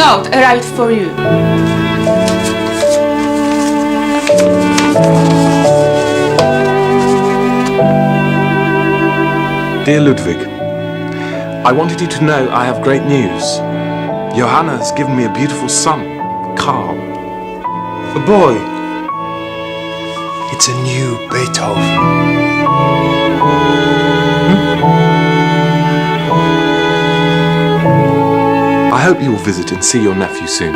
note arrived for you. Dear Ludwig, I wanted you to know I have great news. Johanna has given me a beautiful son, Karl. A boy. It's a new Beethoven. I hope you will visit and see your nephew soon.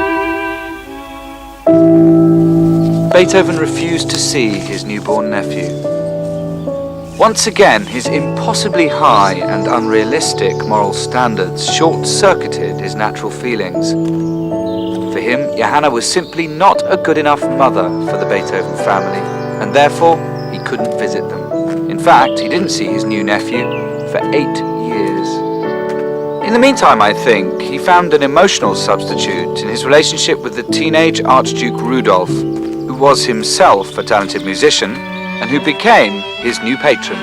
Beethoven refused to see his newborn nephew. Once again, his impossibly high and unrealistic moral standards short-circuited his natural feelings. For him, Johanna was simply not a good enough mother for the Beethoven family, and therefore he couldn't visit them. In fact, he didn't see his new nephew for 8 years. In the meantime, I think, he found an emotional substitute in his relationship with the teenage Archduke Rudolf, who was himself a talented musician, and who became his new patron.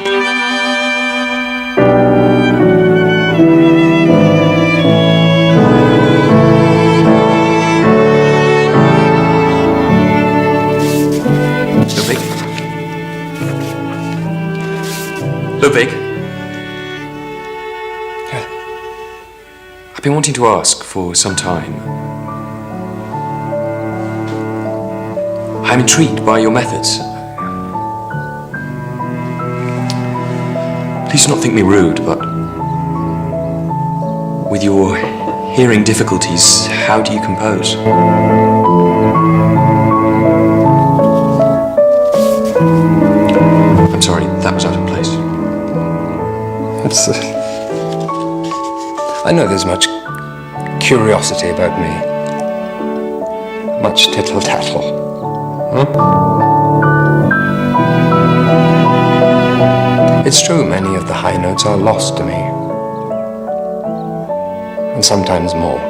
Ludwig? I've been wanting to ask for some time. I'm intrigued by your methods. Please do not think me rude, but with your hearing difficulties, how do you compose? I'm sorry, that was out of place. I know there's much curiosity about me. Much tittle-tattle. It's true, many of the high notes are lost to me. And sometimes more.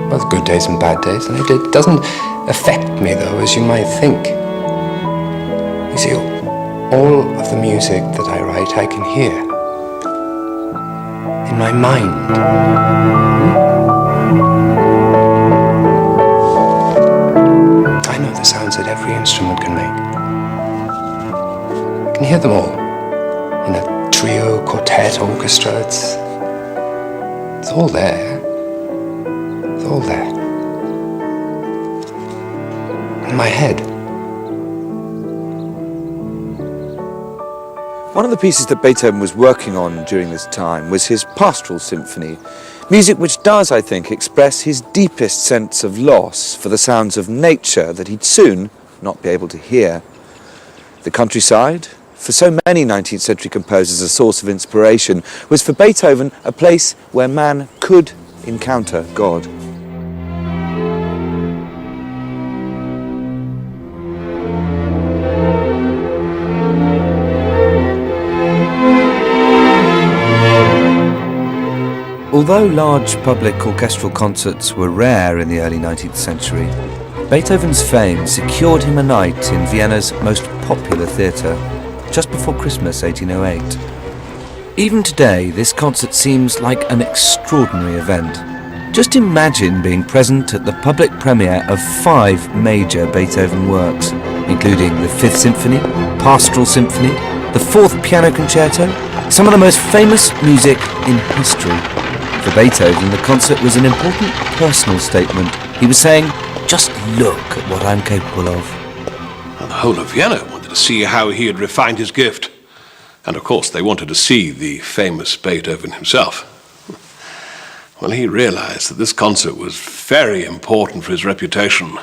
Both good days and bad days. And it doesn't affect me, though, as you might think. You see, all of the music that I write, I can hear. In my mind. I know the sounds that every instrument can make. I can hear them all. In a trio, quartet, orchestra, it's all there. It's all there. In my head. One of the pieces that Beethoven was working on during this time was his Pastoral Symphony, music which does, I think, express his deepest sense of loss for the sounds of nature that he'd soon not be able to hear. The countryside, for so many 19th century composers a source of inspiration, was for Beethoven a place where man could encounter God. Although large public orchestral concerts were rare in the early 19th century, Beethoven's fame secured him a night in Vienna's most popular theatre, just before Christmas 1808. Even today, this concert seems like an extraordinary event. Just imagine being present at the public premiere of 5 major Beethoven works, including the 5th Symphony, Pastoral Symphony, the 4th Piano Concerto, some of the most famous music in history. For Beethoven, the concert was an important personal statement. He was saying, just look at what I'm capable of. Well, the whole of Vienna wanted to see how he had refined his gift. And of course, they wanted to see the famous Beethoven himself. Well, he realized that this concert was very important for his reputation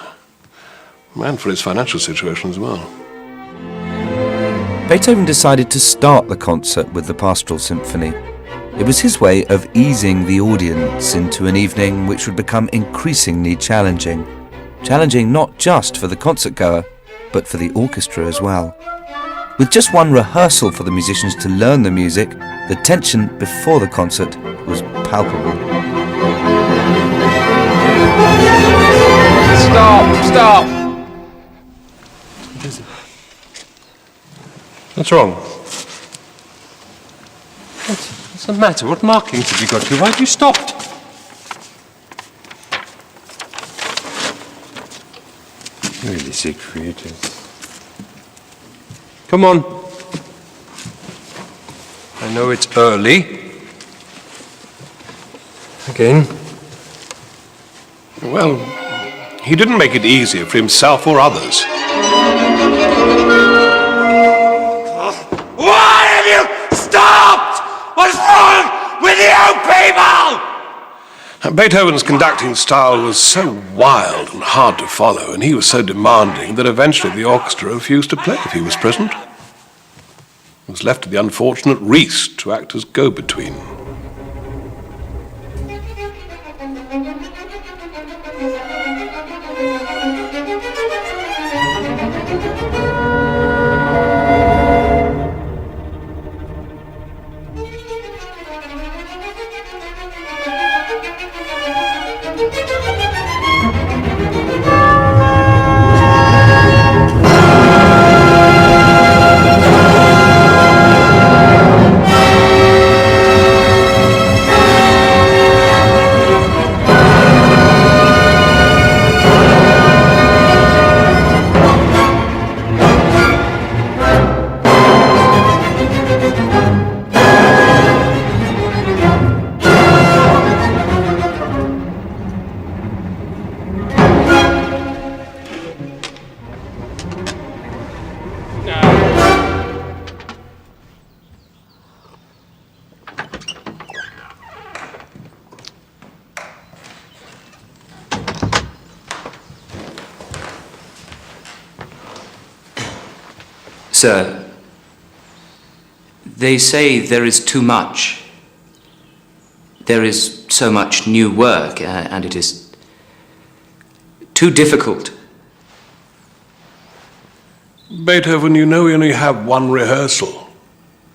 and for his financial situation as well. Beethoven decided to start the concert with the Pastoral Symphony. It was his way of easing the audience into an evening which would become increasingly challenging. Challenging not just for the concertgoer, but for the orchestra as well. With just one rehearsal for the musicians to learn the music, the tension before the concert was palpable. Stop! What is it? What's wrong? What's the matter? What markings have you got here? Why have you stopped? music creators. Come on. I know it's early. Again. Well, he didn't make it easier for himself or others. Why have you stopped? What's wrong with you people? Beethoven's conducting style was so wild and hard to follow, and he was so demanding that eventually the orchestra refused to play if he was present. It was left to the unfortunate Ries to act as go-between. Sir, they say there is too much. There is so much new work, and it is too difficult. Beethoven, you know we only have one rehearsal,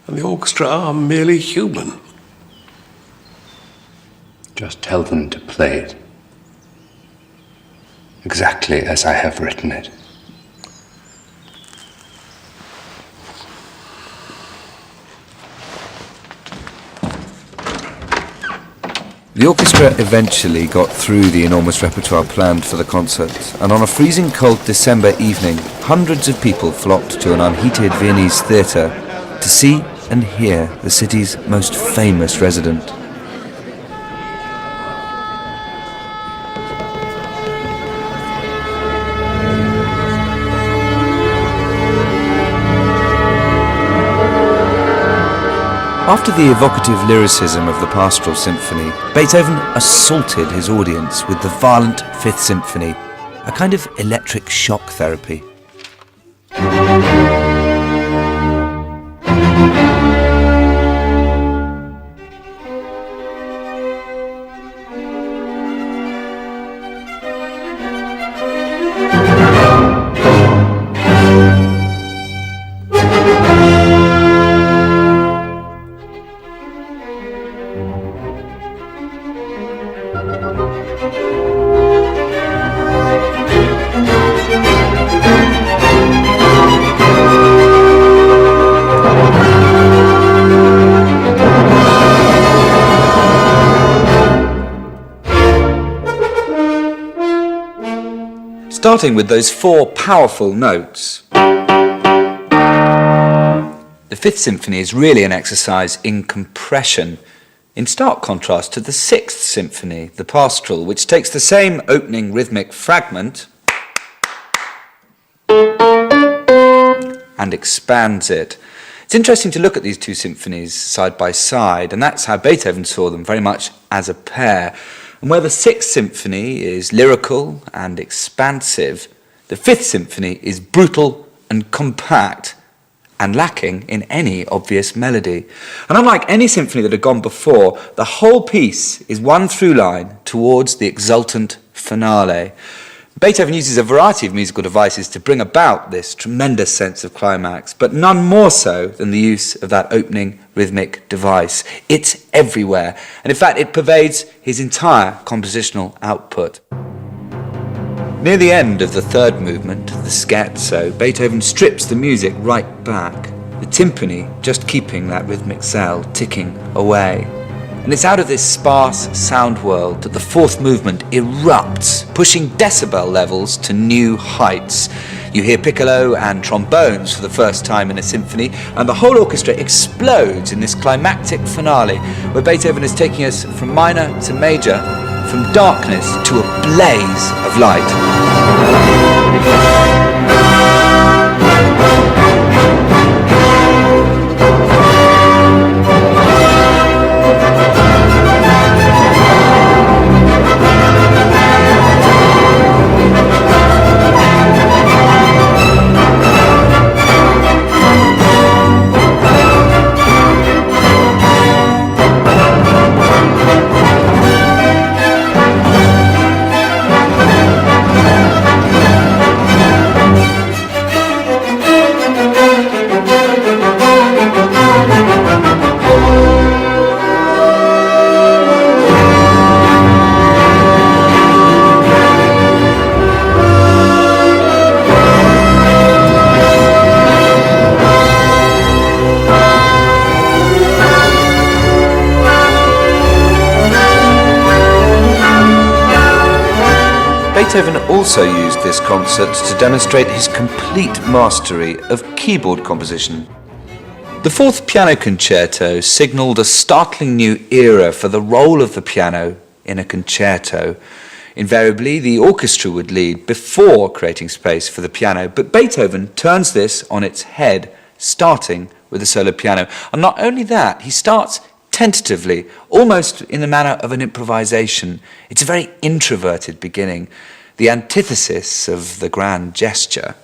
and the orchestra are merely human. Just tell them to play it. Exactly as I have written it. The orchestra eventually got through the enormous repertoire planned for the concert, and on a freezing cold December evening, hundreds of people flocked to an unheated Viennese theatre to see and hear the city's most famous resident. After the evocative lyricism of the Pastoral Symphony, Beethoven assaulted his audience with the violent Fifth Symphony, a kind of electric shock therapy. Starting with those four powerful notes. The Fifth Symphony is really an exercise in compression, in stark contrast to the Sixth Symphony, the Pastoral, which takes the same opening rhythmic fragment and expands it. It's interesting to look at these two symphonies side by side, and that's how Beethoven saw them, very much as a pair. And where the Sixth Symphony is lyrical and expansive, the Fifth Symphony is brutal and compact and lacking in any obvious melody. And unlike any symphony that had gone before, the whole piece is one through line towards the exultant finale. Beethoven uses a variety of musical devices to bring about this tremendous sense of climax, but none more so than the use of that opening rhythmic device. It's everywhere, and in fact it pervades his entire compositional output. Near the end of the third movement, the scherzo, Beethoven strips the music right back, the timpani just keeping that rhythmic cell ticking away. And it's out of this sparse sound world that the fourth movement erupts, pushing decibel levels to new heights. You hear piccolo and trombones for the first time in a symphony, and the whole orchestra explodes in this climactic finale, where Beethoven is taking us from minor to major, from darkness to a blaze of light. Beethoven also used this concert to demonstrate his complete mastery of keyboard composition. The fourth piano concerto signalled a startling new era for the role of the piano in a concerto. Invariably, the orchestra would lead before creating space for the piano, but Beethoven turns this on its head, starting with the solo piano. And not only that, he starts tentatively, almost in the manner of an improvisation. It's a very introverted beginning, the antithesis of the grand gesture.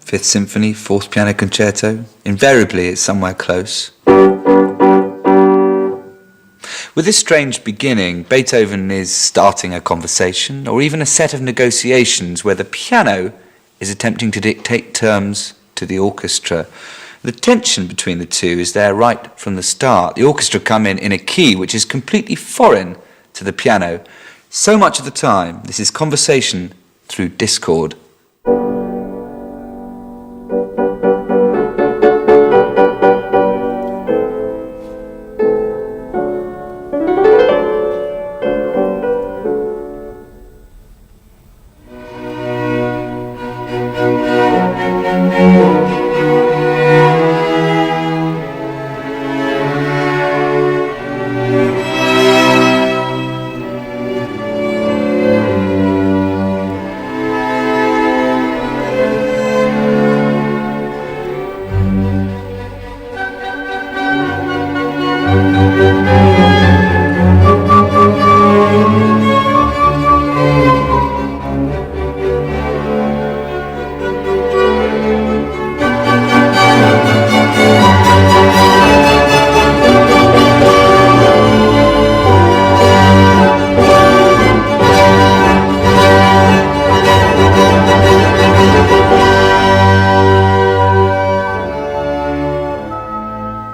Fifth Symphony, Fourth Piano Concerto. Invariably, it's somewhere close. With this strange beginning, Beethoven is starting a conversation or even a set of negotiations where the piano is attempting to dictate terms to the orchestra. The tension between the two is there right from the start. The orchestra come in a key which is completely foreign to the piano. So much of the time, this is conversation through discord.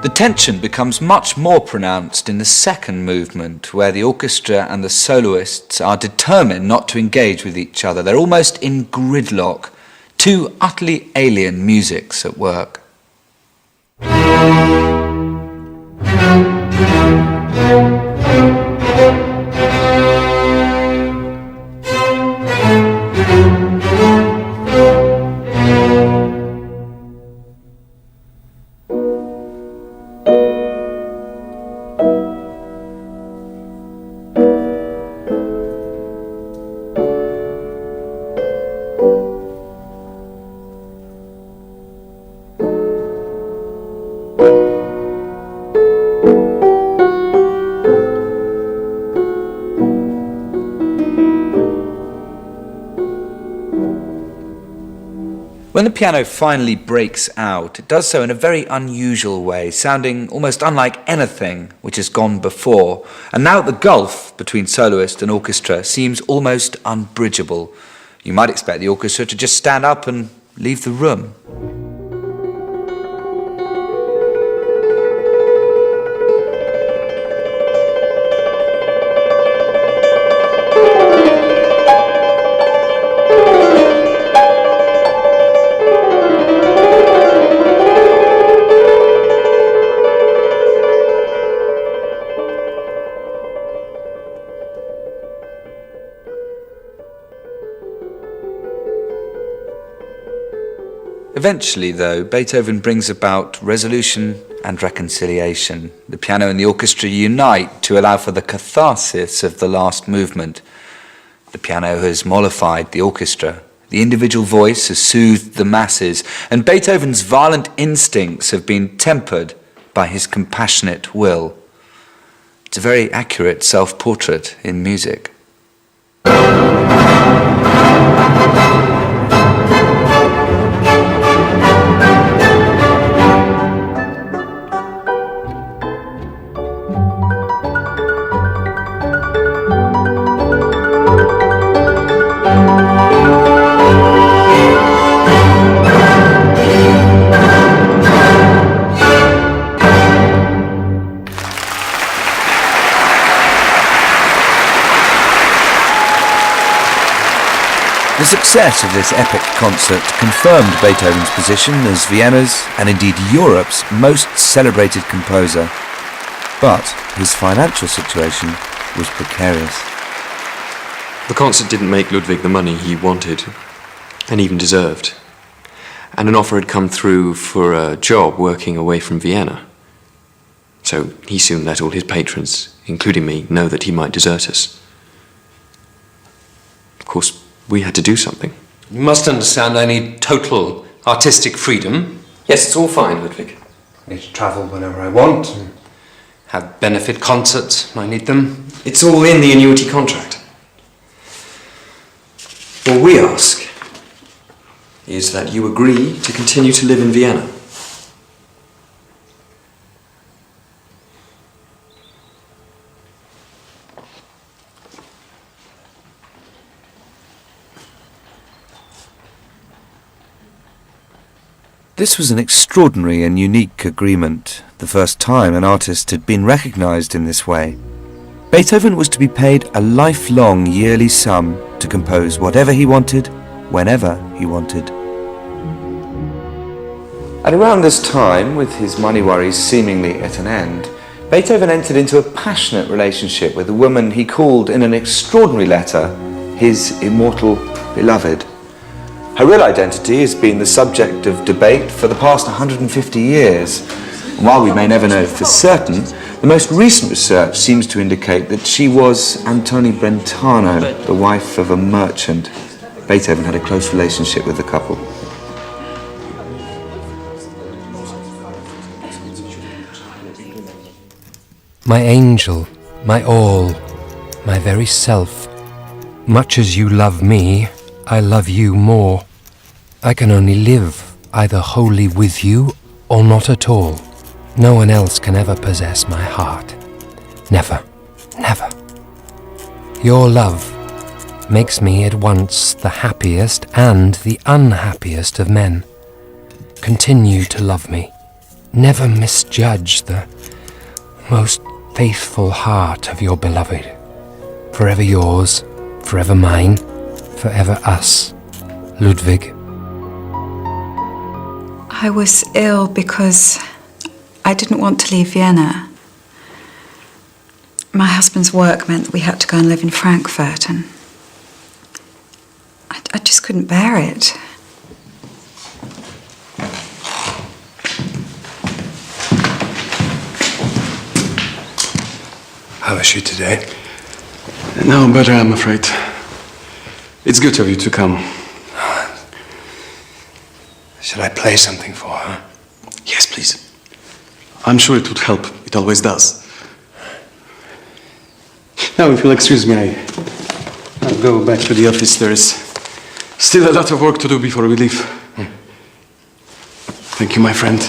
The tension becomes much more pronounced in the second movement, where the orchestra and the soloists are determined not to engage with each other. They're almost in gridlock, two utterly alien musics at work. When the piano finally breaks out, it does so in a very unusual way, sounding almost unlike anything which has gone before. And now the gulf between soloist and orchestra seems almost unbridgeable. You might expect the orchestra to just stand up and leave the room. Eventually, though, Beethoven brings about resolution and reconciliation. The piano and the orchestra unite to allow for the catharsis of the last movement. The piano has mollified the orchestra. The individual voice has soothed the masses, and Beethoven's violent instincts have been tempered by his compassionate will. It's a very accurate self-portrait in music. The success of this epic concert confirmed Beethoven's position as Vienna's, and indeed Europe's, most celebrated composer. But his financial situation was precarious. The concert didn't make Ludwig the money he wanted, and even deserved. And an offer had come through for a job working away from Vienna. So he soon let all his patrons, including me, know that he might desert us. Of course, we had to do something. You must understand I need total artistic freedom. Yes, it's all fine, Ludwig. I need to travel whenever I want, and have benefit concerts when I need them. It's all in the annuity contract. All we ask is that you agree to continue to live in Vienna. This was an extraordinary and unique agreement, the first time an artist had been recognised in this way. Beethoven was to be paid a lifelong yearly sum to compose whatever he wanted, whenever he wanted. At around this time, with his money worries seemingly at an end, Beethoven entered into a passionate relationship with a woman he called in an extraordinary letter his immortal beloved. Her real identity has been the subject of debate for the past 150 years. And while we may never know for certain, the most recent research seems to indicate that she was Antoni Brentano, the wife of a merchant. Beethoven had a close relationship with the couple. My angel, my all, my very self. Much as you love me, I love you more. I can only live either wholly with you or not at all. No one else can ever possess my heart. Never, never. Your love makes me at once the happiest and the unhappiest of men. Continue to love me. Never misjudge the most faithful heart of your beloved. Forever yours, forever mine, forever us, Ludwig. I was ill because I didn't want to leave Vienna. My husband's work meant that we had to go and live in Frankfurt, and I just couldn't bear it. How is she today? No, better, I'm afraid. It's good of you to come. Should I play something for her? Yes, please. I'm sure it would help. It always does. Now, if you'll excuse me, I'll go back to the office. There is still a lot of work to do before we leave. Thank you, my friend.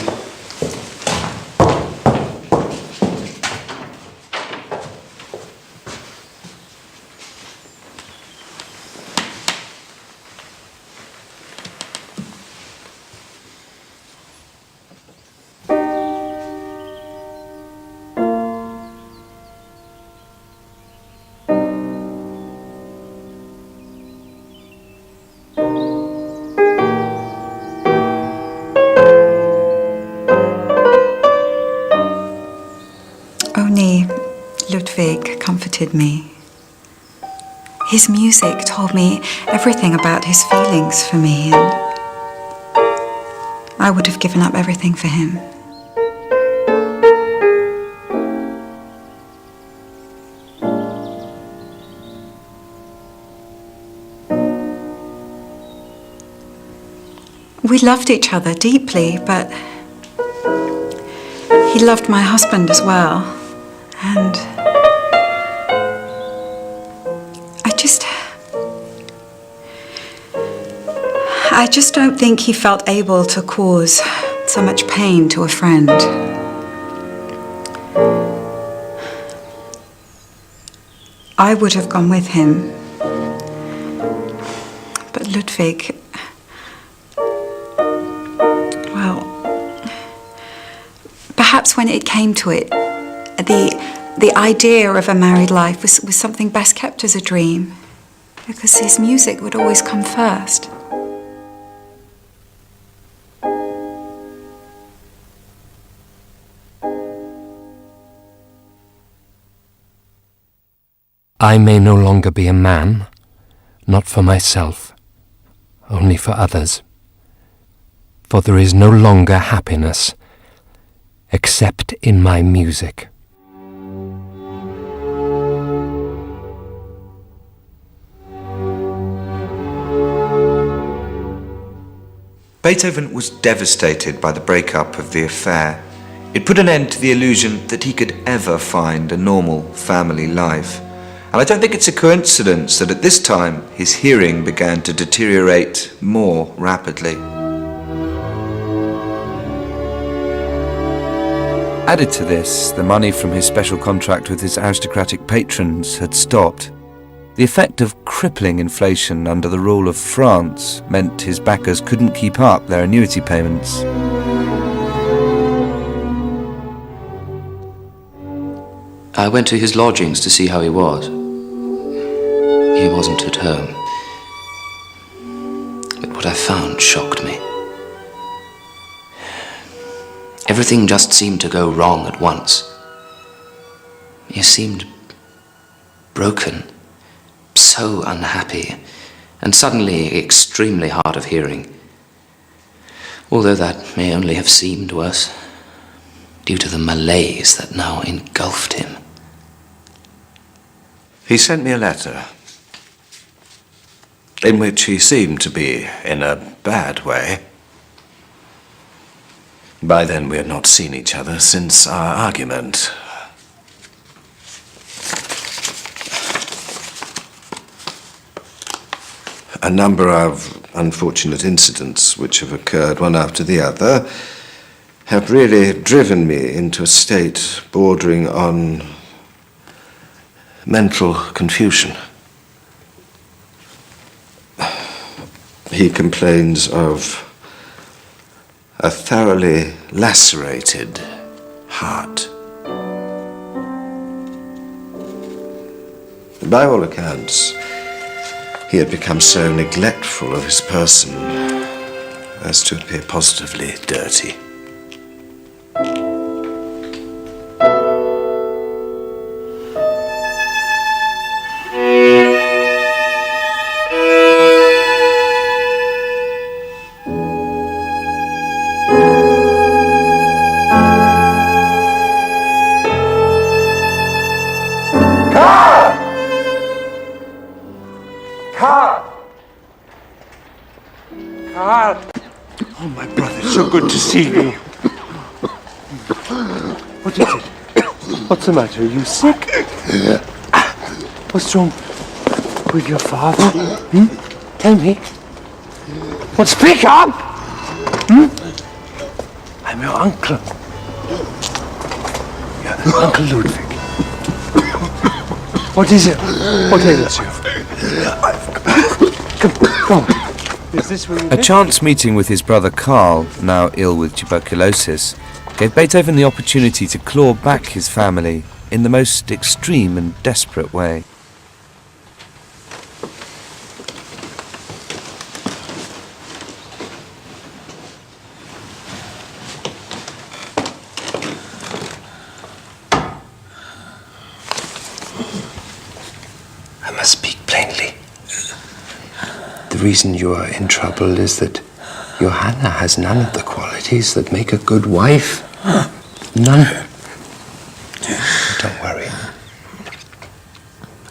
Ludwig comforted me. His music told me everything about his feelings for me, and I would have given up everything for him. We loved each other deeply, but he loved my husband as well. And I just don't think he felt able to cause so much pain to a friend. I would have gone with him, but Ludwig, well, perhaps when it came to it, the idea of a married life was something best kept as a dream, because his music would always come first. I may no longer be a man, not for myself, only for others. For there is no longer happiness, except in my music. Beethoven was devastated by the breakup of the affair. It put an end to the illusion that he could ever find a normal family life. And I don't think it's a coincidence that at this time his hearing began to deteriorate more rapidly. Added to this, the money from his special contract with his aristocratic patrons had stopped. The effect of crippling inflation under the rule of France meant his backers couldn't keep up their annuity payments. I went to his lodgings to see how he was. He wasn't at home. But what I found shocked me. Everything just seemed to go wrong at once. He seemed broken, so unhappy, and suddenly extremely hard of hearing. Although that may only have seemed worse, due to the malaise that now engulfed him. He sent me a letter in which he seemed to be in a bad way. By then we had not seen each other since our argument. A number of unfortunate incidents which have occurred one after the other have really driven me into a state bordering on mental confusion. He complains of a thoroughly lacerated heart. By all accounts, he had become so neglectful of his person as to appear positively dirty. Oh, my brother, so good to see you. What is it? What's the matter? Are you sick? What's wrong with your father? Tell me. Well, speak up! I'm your uncle. Yeah, Uncle Ludwig. What is it? What ails you? Come on. Is this where you A chance meeting with his brother Karl, now ill with tuberculosis, gave Beethoven the opportunity to claw back his family in the most extreme and desperate way. I must speak plainly. The reason you are in trouble is that Johanna has none of the qualities qualities that make a good wife? None. Don't worry.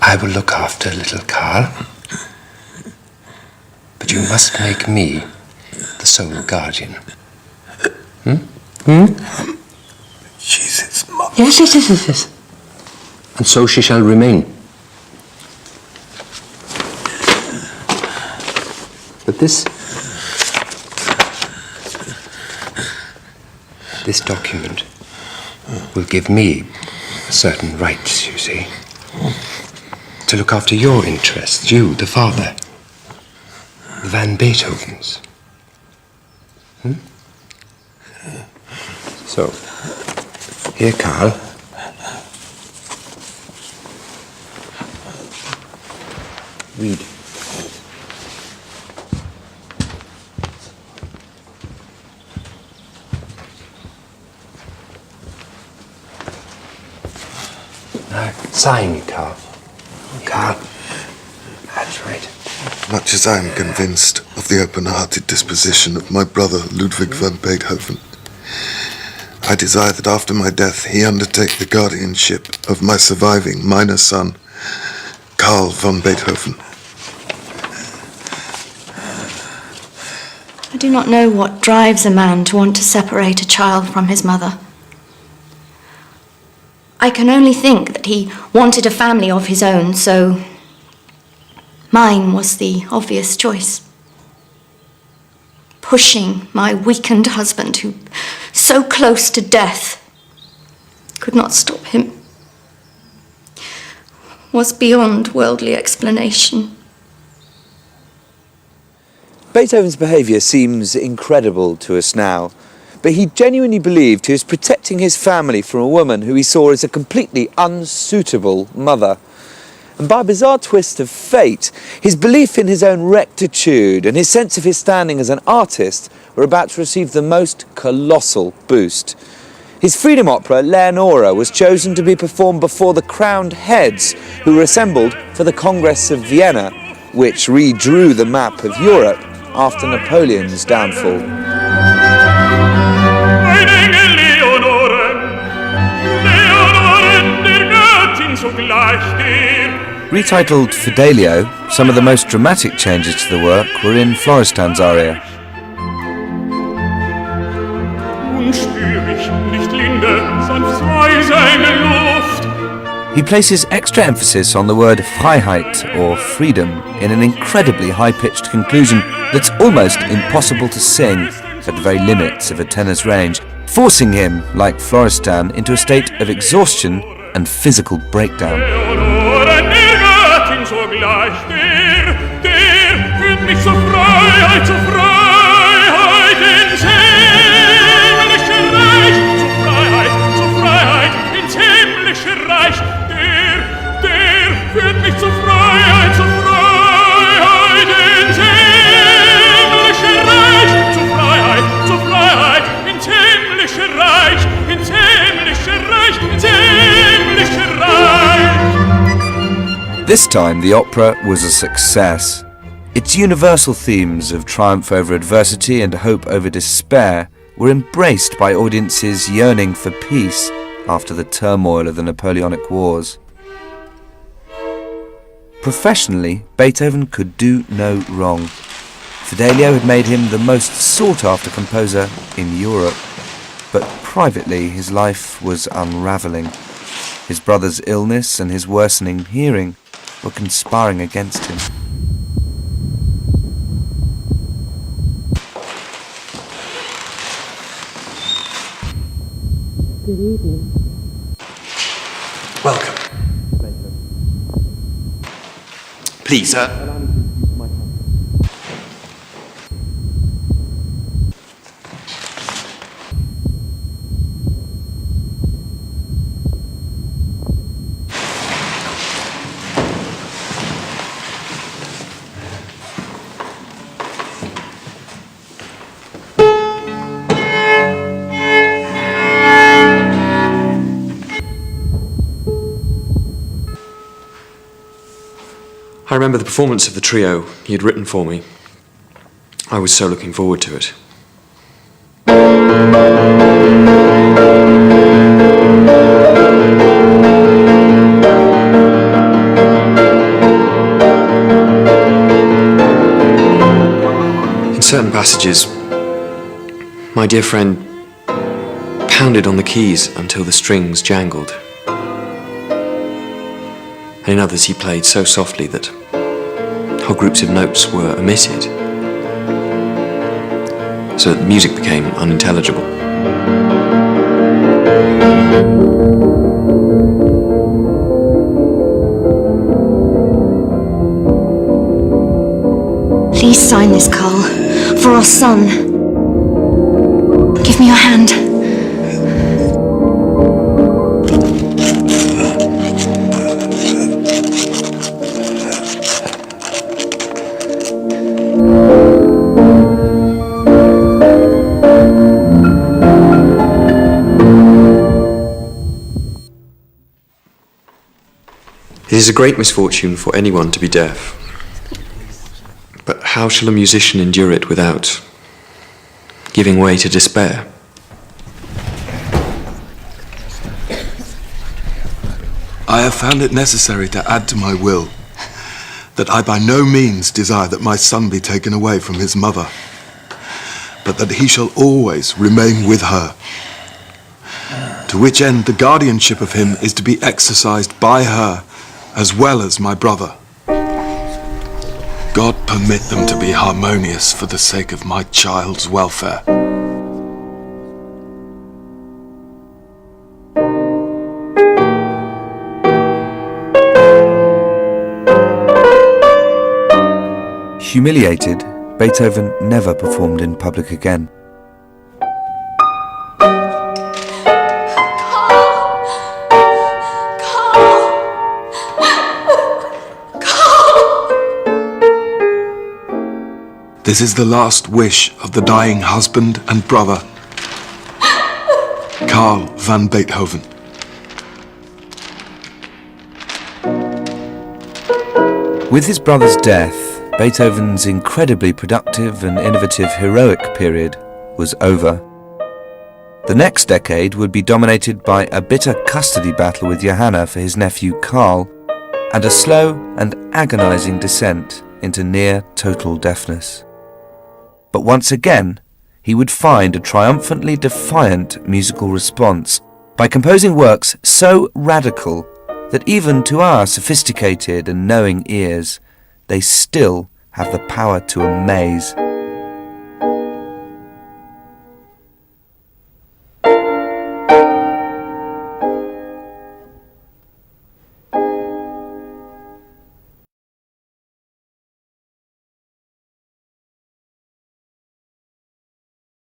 I will look after little Carl. But you must make me the sole guardian. She's his mother. Yes. And so she shall remain. But this document will give me certain rights, you see. To look after your interests, you, the father. The Van Beethovens. So, here, Carl. Read. Now, sign, Carl. Carl. That's right. Much as I am convinced of the open-hearted disposition of my brother Ludwig van Beethoven, I desire that after my death he undertake the guardianship of my surviving minor son, Carl van Beethoven. I do not know what drives a man to want to separate a child from his mother. I can only think that he wanted a family of his own, so mine was the obvious choice. Pushing my weakened husband, who, so close to death, could not stop him, was beyond worldly explanation. Beethoven's behaviour seems incredible to us now, but he genuinely believed he was protecting his family from a woman who he saw as a completely unsuitable mother. And by a bizarre twist of fate, his belief in his own rectitude and his sense of his standing as an artist were about to receive the most colossal boost. His freedom opera, Leonora, was chosen to be performed before the crowned heads who were assembled for the Congress of Vienna, which redrew the map of Europe after Napoleon's downfall. Retitled Fidelio, some of the most dramatic changes to the work were in Florestan's aria. He places extra emphasis on the word Freiheit, or freedom, in an incredibly high-pitched conclusion that's almost impossible to sing at the very limits of a tenor's range, forcing him, like Florestan, into a state of exhaustion and physical breakdown. This time the opera was a success. Its universal themes of triumph over adversity and hope over despair were embraced by audiences yearning for peace after the turmoil of the Napoleonic Wars. Professionally, Beethoven could do no wrong. Fidelio had made him the most sought-after composer in Europe, but privately his life was unravelling. His brother's illness and his worsening hearing were conspiring against him. Good evening. Welcome. Please, I remember the performance of the trio he had written for me. I was so looking forward to it. In certain passages, my dear friend pounded on the keys until the strings jangled. And in others he played so softly that whole groups of notes were omitted, so that the music became unintelligible. Please sign this, Carl, for our son. Give me your hand. It is a great misfortune for anyone to be deaf. But how shall a musician endure it without giving way to despair? I have found it necessary to add to my will that I by no means desire that my son be taken away from his mother, but that he shall always remain with her, to which end the guardianship of him is to be exercised by her as well as my brother. God permit them to be harmonious for the sake of my child's welfare. Humiliated, Beethoven never performed in public again. This is the last wish of the dying husband and brother, Carl van Beethoven. With his brother's death, Beethoven's incredibly productive and innovative heroic period was over. The next decade would be dominated by a bitter custody battle with Johanna for his nephew Carl, and a slow and agonizing descent into near total deafness. But once again, he would find a triumphantly defiant musical response by composing works so radical that even to our sophisticated and knowing ears, they still have the power to amaze.